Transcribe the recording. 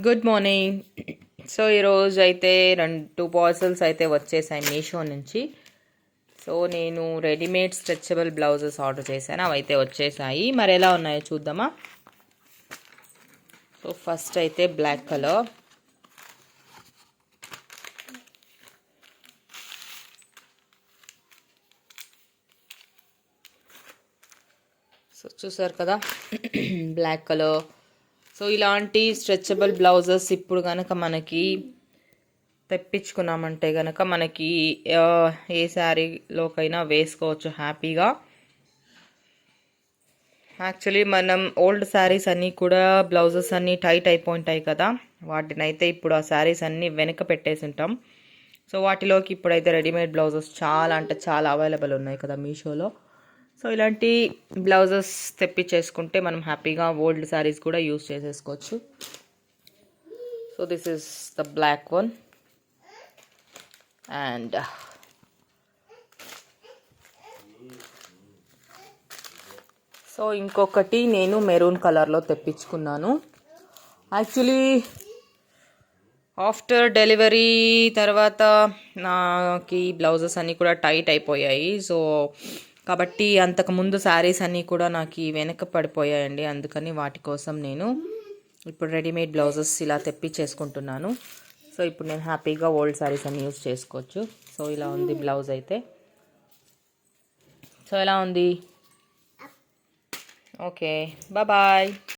Good morning. So ఈరోజు అయితే 2 parcels అయితే వచ్చేసాయి మీషో నుంచి. సో నేను రెడీమేడ్ స్ట్రెచబుల్ బ్లౌజెస్ ఆర్డర్ చేశాను, అవి అయితే వచ్చేసాయి. మరి ఎలా ఉన్నాయో చూద్దామా. సో ఫస్ట్ అయితే బ్లాక్ కలర్, సో చూసారు కదా బ్లాక్ కలర్. సో ఇలాంటి స్ట్రెచబుల్ బ్లౌజెస్ ఇప్పుడు కనుక మనకి తెప్పించుకున్నామంటే కనుక మనకి ఏ శారీలోకైనా వేసుకోవచ్చు హ్యాపీగా. యాక్చువల్లీ మనం ఓల్డ్ శారీస్ అన్నీ కూడా బ్లౌజెస్ అన్నీ టైట్ అయిపోయింటాయి కదా, వాటినైతే ఇప్పుడు ఆ శారీస్ అన్నీ వెనక పెట్టేసి ఉంటాం. సో వాటిలోకి ఇప్పుడైతే రెడీమేడ్ బ్లౌజెస్ చాలా అంటే చాలా అవైలబుల్ ఉన్నాయి కదా మీషోలో. సో ఇలాంటి బ్లౌజెస్ తెప్పించేసుకుంటే మనం హ్యాపీగా ఓల్డ్ శారీస్ కూడా యూస్ చేసేసుకోవచ్చు. So this is the black one. And so ఇంకొకటి నేను మెరూన్ కలర్లో తెప్పించుకున్నాను. యాక్చువల్లీ ఆఫ్టర్ డెలివరీ తర్వాత నాకు బ్లౌజెస్ అన్నీ కూడా టైట్ అయిపోయాయి. సో కాబట్టి అంతకుముందు శారీస్ అన్నీ కూడా నాకు వెనక పడిపోయాయండి. అందుకని వాటి కోసం నేను ఇప్పుడు రెడీమేడ్ బ్లౌజెస్ ఇలా తెప్పించేసుకుంటున్నాను. సో ఇప్పుడు నేను హ్యాపీగా ఓల్డ్ శారీస్ అన్ని యూజ్ చేసుకోవచ్చు. సో ఇలా ఉంది బ్లౌజ్ అయితే. సో ఎలా ఉంది? Okay, bye.